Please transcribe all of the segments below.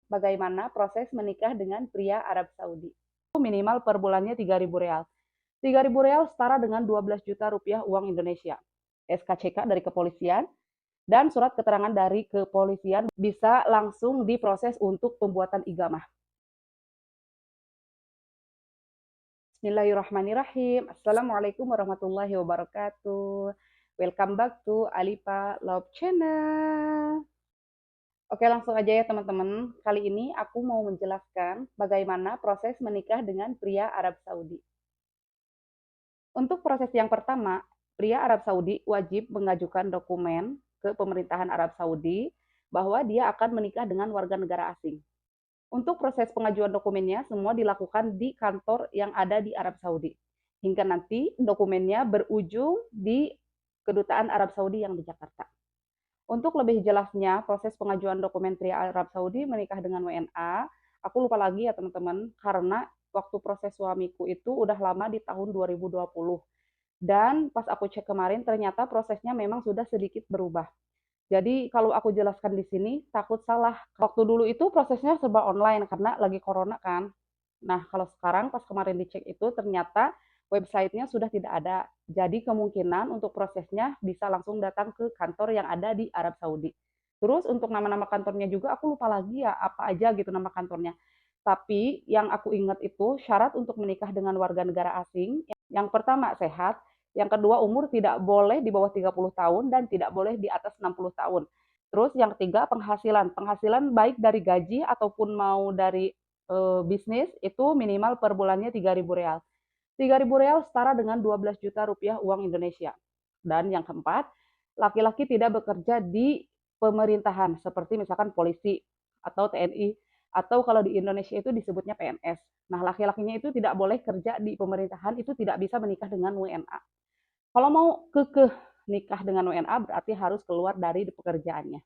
bagaimana proses menikah dengan pria Arab Saudi. Minimal per bulannya 3.000 real. 3.000 real setara dengan 12 juta rupiah uang Indonesia. SKCK dari kepolisian dan surat keterangan dari kepolisian bisa langsung diproses untuk pembuatan igamah. Bismillahirrahmanirrahim. Assalamualaikum warahmatullahi wabarakatuh. Welcome back to Alipa Love Channel. Oke, langsung aja ya teman-teman. Kali ini aku mau menjelaskan bagaimana proses menikah dengan pria Arab Saudi. Untuk proses yang pertama, pria Arab Saudi wajib mengajukan dokumen ke pemerintahan Arab Saudi bahwa dia akan menikah dengan warga negara asing. Untuk proses pengajuan dokumennya, semua dilakukan di kantor yang ada di Arab Saudi. Hingga nanti dokumennya berujung di Kedutaan Arab Saudi yang di Jakarta. Untuk lebih jelasnya, proses pengajuan dokumen pria Arab Saudi menikah dengan WNA, aku lupa lagi ya teman-teman, karena waktu proses suamiku itu udah lama di tahun 2020. Dan pas aku cek kemarin, ternyata prosesnya memang sudah sedikit berubah. Jadi kalau aku jelaskan di sini, takut salah. Waktu dulu itu prosesnya serba online karena lagi corona kan. Nah, kalau sekarang pas kemarin dicek itu ternyata websitenya sudah tidak ada. Jadi kemungkinan untuk prosesnya bisa langsung datang ke kantor yang ada di Arab Saudi. Terus untuk nama-nama kantornya juga aku lupa lagi ya apa aja gitu nama kantornya. Tapi yang aku ingat itu syarat untuk menikah dengan warga negara asing. Yang pertama sehat, yang kedua umur tidak boleh di bawah 30 tahun dan tidak boleh di atas 60 tahun. Terus yang ketiga penghasilan. Penghasilan baik dari gaji ataupun mau dari bisnis itu minimal per bulannya 3.000 real. 3.000 real setara dengan 12 juta rupiah uang Indonesia. Dan yang keempat, laki-laki tidak bekerja di pemerintahan seperti misalkan polisi atau TNI atau kalau di Indonesia itu disebutnya PNS. Nah, laki-lakinya itu tidak boleh kerja di pemerintahan, itu tidak bisa menikah dengan WNA. Kalau mau kekeh nikah dengan WNA berarti harus keluar dari pekerjaannya.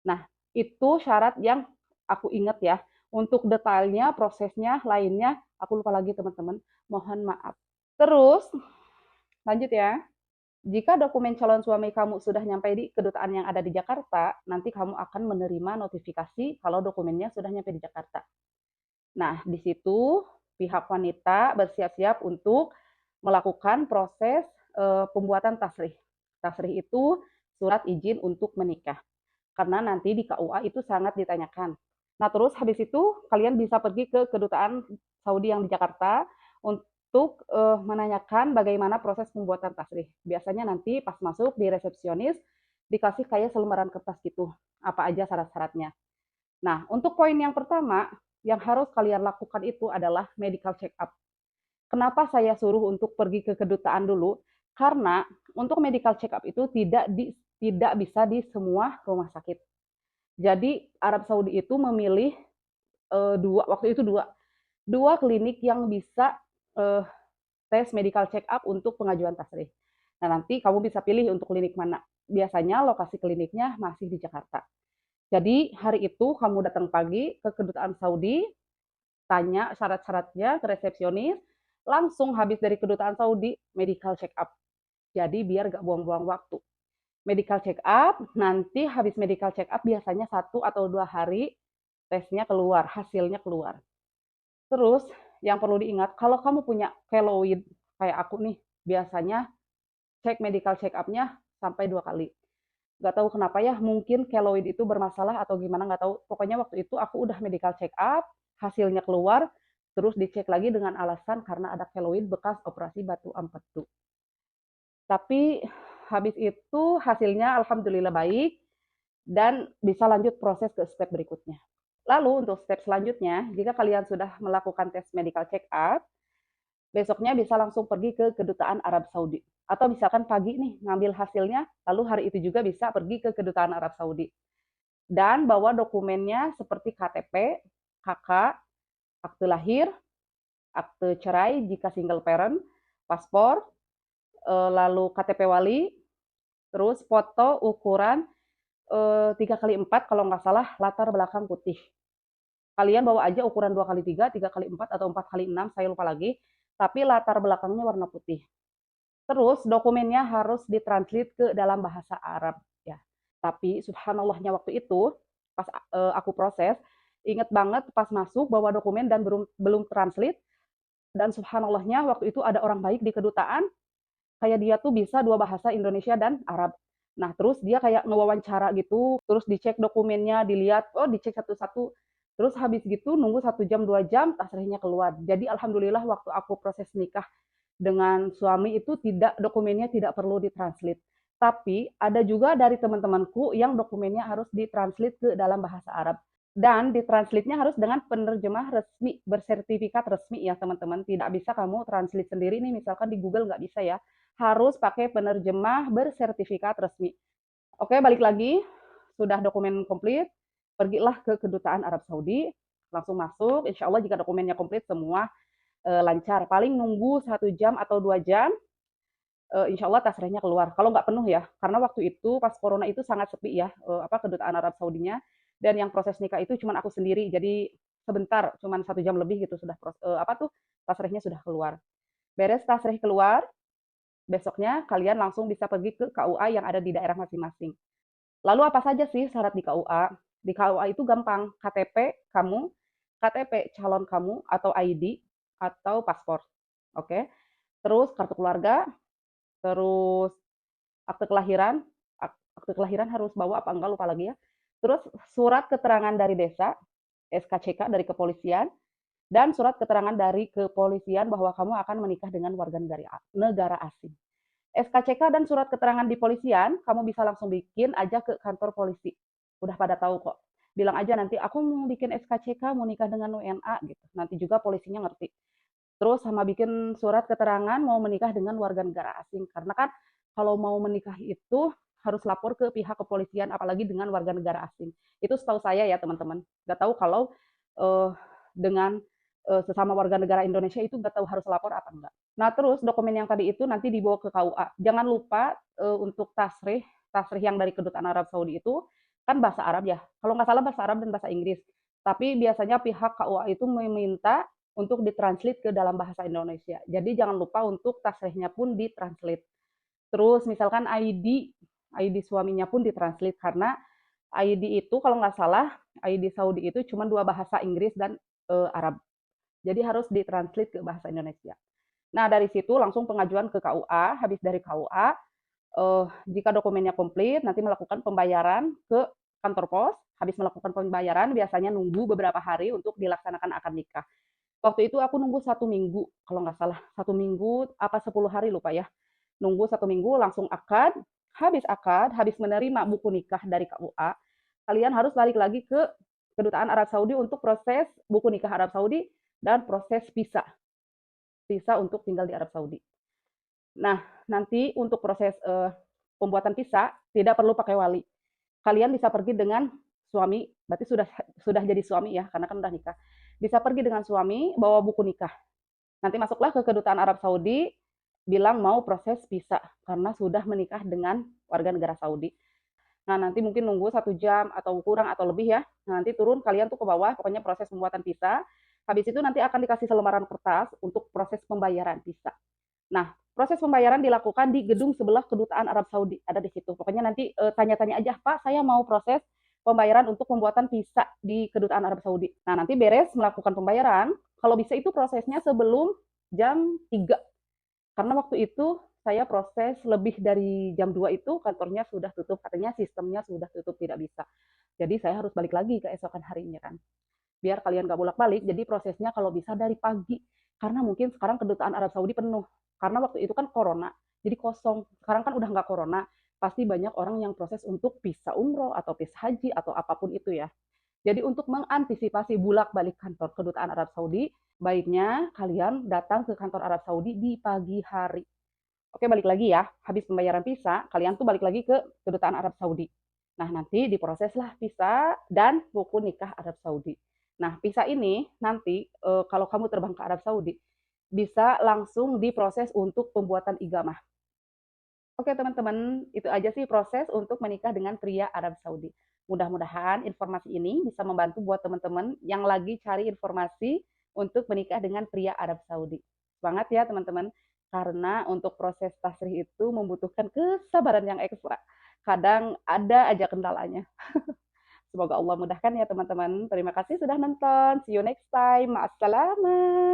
Nah, itu syarat yang aku ingat ya. Untuk detailnya, prosesnya, lainnya, aku lupa lagi teman-teman. Mohon maaf. Terus, lanjut ya. Jika dokumen calon suami kamu sudah nyampe di kedutaan yang ada di Jakarta, nanti kamu akan menerima notifikasi kalau dokumennya sudah nyampe di Jakarta. Nah, di situ pihak wanita bersiap-siap untuk melakukan proses pembuatan tasrih. Tasrih itu surat izin untuk menikah. Karena nanti di KUA itu sangat ditanyakan. Nah, terus habis itu kalian bisa pergi ke kedutaan Saudi yang di Jakarta untuk menanyakan bagaimana proses pembuatan tasrih. Biasanya nanti pas masuk di resepsionis dikasih kayak selembaran kertas gitu, apa aja syarat-syaratnya. Nah, untuk poin yang pertama yang harus kalian lakukan itu adalah medical check up. Kenapa saya suruh untuk pergi ke kedutaan dulu? Karena untuk medical check up itu tidak bisa di semua rumah sakit. Jadi Arab Saudi itu memilih waktu itu dua klinik yang bisa uh, tes medical check up untuk pengajuan tasrih. Nah, nanti kamu bisa pilih untuk klinik mana. Biasanya lokasi kliniknya masih di Jakarta. Jadi hari itu kamu datang pagi ke kedutaan Saudi, tanya syarat-syaratnya ke resepsionis, langsung habis dari kedutaan Saudi medical check up. Jadi biar gak buang-buang waktu. Medical check up, nanti habis medical check up biasanya 1 atau 2 hari tesnya keluar, hasilnya keluar. Terus yang perlu diingat, kalau kamu punya keloid kayak aku nih, biasanya cek medical check up-nya sampai 2 kali. Gak tahu kenapa ya, mungkin keloid itu bermasalah atau gimana, gak tahu. Pokoknya waktu itu aku udah medical check up, hasilnya keluar, terus dicek lagi dengan alasan karena ada keloid bekas operasi batu empedu. Tapi habis itu hasilnya alhamdulillah baik dan bisa lanjut proses ke step berikutnya. Lalu untuk step selanjutnya, jika kalian sudah melakukan tes medical check up, besoknya bisa langsung pergi ke kedutaan Arab Saudi. Atau misalkan pagi nih ngambil hasilnya, lalu hari itu juga bisa pergi ke kedutaan Arab Saudi. Dan bawa dokumennya seperti KTP, KK, akte lahir, akte cerai jika single parent, paspor, lalu KTP wali, terus foto ukuran 3x4 kalau nggak salah latar belakang putih. Kalian bawa aja ukuran 2x3, 3x4 atau 4x6, saya lupa lagi. Tapi latar belakangnya warna putih. Terus dokumennya harus ditranslate ke dalam bahasa Arab ya. Tapi subhanallahnya waktu itu pas aku proses, Ingat banget pas masuk bawa dokumen dan belum translate, dan subhanallahnya waktu itu ada orang baik di kedutaan, kayak dia tuh bisa 2 bahasa Indonesia dan Arab. Nah, terus dia kayak ngewawancara gitu, terus dicek dokumennya, dilihat, oh dicek satu-satu. Terus habis gitu nunggu 1 jam, 2 jam, tasrihnya keluar. Jadi alhamdulillah waktu aku proses nikah dengan suami itu dokumennya tidak perlu ditranslate. Tapi ada juga dari teman-temanku yang dokumennya harus ditranslate ke dalam bahasa Arab. Dan ditranslate-nya harus dengan penerjemah resmi, bersertifikat resmi ya teman-teman. Tidak bisa kamu translate sendiri nih, misalkan di Google nggak bisa ya. Harus pakai penerjemah bersertifikat resmi. Oke, balik lagi. Sudah dokumen komplit, pergilah ke kedutaan Arab Saudi, langsung masuk. Insya Allah jika dokumennya komplit semua lancar. Paling nunggu 1 jam atau 2 jam, insya Allah tasrehnya keluar. Kalau nggak penuh ya, karena waktu itu pas corona itu sangat sepi ya, kedutaan Arab Saudinya. Dan yang proses nikah itu cuma aku sendiri, jadi sebentar, cuma 1 jam lebih gitu sudah tasrehnya sudah keluar. Beres tasreh keluar, besoknya kalian langsung bisa pergi ke KUA yang ada di daerah masing-masing. Lalu apa saja sih syarat di KUA? Di KUA itu gampang, KTP kamu, KTP calon kamu atau ID atau paspor. Oke. Terus kartu keluarga, terus akte kelahiran, akte kelahiran harus bawa apa enggak lupa lagi ya. Terus surat keterangan dari desa, SKCK dari kepolisian, dan surat keterangan dari kepolisian bahwa kamu akan menikah dengan warga negara asing. SKCK dan surat keterangan di polisian, kamu bisa langsung bikin aja ke kantor polisi. Udah pada tahu kok. Bilang aja nanti aku mau bikin SKCK, mau nikah dengan WNA gitu. Nanti juga polisinya ngerti. Terus sama bikin surat keterangan mau menikah dengan warga negara asing. Karena kan kalau mau menikah itu harus lapor ke pihak kepolisian, apalagi dengan warga negara asing. Itu setahu saya ya teman-teman. Nggak tahu kalau uh, dengan sesama warga negara Indonesia itu nggak tahu harus lapor apa enggak. Nah terus dokumen yang tadi itu nanti dibawa ke KUA. Jangan lupa untuk tasrih yang dari kedutaan Arab Saudi itu kan bahasa Arab ya. Kalau nggak salah bahasa Arab dan bahasa Inggris. Tapi biasanya pihak KUA itu meminta untuk ditranslate ke dalam bahasa Indonesia. Jadi jangan lupa untuk tasrihnya pun ditranslate. Terus misalkan ID suaminya pun ditranslate karena ID itu kalau nggak salah ID Saudi itu cuma 2 bahasa Inggris dan Arab. Jadi harus ditranslate ke bahasa Indonesia. Nah dari situ langsung pengajuan ke KUA. Habis dari KUA, jika dokumennya komplit, nanti melakukan pembayaran ke kantor pos. Habis melakukan pembayaran, biasanya nunggu beberapa hari untuk dilaksanakan akad nikah. Waktu itu aku nunggu 1 minggu, kalau nggak salah 1 minggu apa 10 hari lupa ya. Nunggu 1 minggu langsung akad, habis menerima buku nikah dari KUA, kalian harus balik lagi ke kedutaan Arab Saudi untuk proses buku nikah Arab Saudi dan proses visa untuk tinggal di Arab Saudi. Nah, nanti untuk proses pembuatan visa tidak perlu pakai wali. Kalian bisa pergi dengan suami, berarti sudah jadi suami ya, karena kan udah nikah. Bisa pergi dengan suami, bawa buku nikah. Nanti masuklah ke kedutaan Arab Saudi, bilang mau proses visa karena sudah menikah dengan warga negara Saudi. Nah, nanti mungkin nunggu 1 jam atau kurang atau lebih ya. Nah, nanti turun kalian tuh ke bawah, pokoknya proses pembuatan visa. Habis itu nanti akan dikasih selembaran kertas untuk proses pembayaran visa. Nah, proses pembayaran dilakukan di gedung sebelah kedutaan Arab Saudi, ada di situ. Pokoknya nanti tanya-tanya aja, Pak, saya mau proses pembayaran untuk pembuatan visa di kedutaan Arab Saudi. Nah, nanti beres melakukan pembayaran, kalau bisa itu prosesnya sebelum jam 3. Karena waktu itu saya proses lebih dari jam 2 itu kantornya sudah tutup, katanya sistemnya sudah tutup, tidak bisa. Jadi saya harus balik lagi ke esokan harinya kan. Biar kalian gak bolak-balik, jadi prosesnya kalau bisa dari pagi. Karena mungkin sekarang kedutaan Arab Saudi penuh. Karena waktu itu kan corona, jadi kosong. Sekarang kan udah nggak corona, pasti banyak orang yang proses untuk visa umroh atau visa haji atau apapun itu ya. Jadi untuk mengantisipasi bulak-balik kantor kedutaan Arab Saudi, baiknya kalian datang ke kantor Arab Saudi di pagi hari. Oke, balik lagi ya. Habis pembayaran visa, kalian tuh balik lagi ke kedutaan Arab Saudi. Nah, nanti diproseslah visa dan buku nikah Arab Saudi. Nah, visa ini nanti kalau kamu terbang ke Arab Saudi, bisa langsung diproses untuk pembuatan igamah. Oke teman-teman, itu aja sih proses untuk menikah dengan pria Arab Saudi. Mudah-mudahan informasi ini bisa membantu buat teman-teman yang lagi cari informasi untuk menikah dengan pria Arab Saudi. Semangat ya teman-teman, karena untuk proses tasrih itu membutuhkan kesabaran yang ekstra. Kadang ada aja kendalanya. Semoga Allah mudahkan ya teman-teman. Terima kasih sudah nonton. See you next time. Ma'assalamah.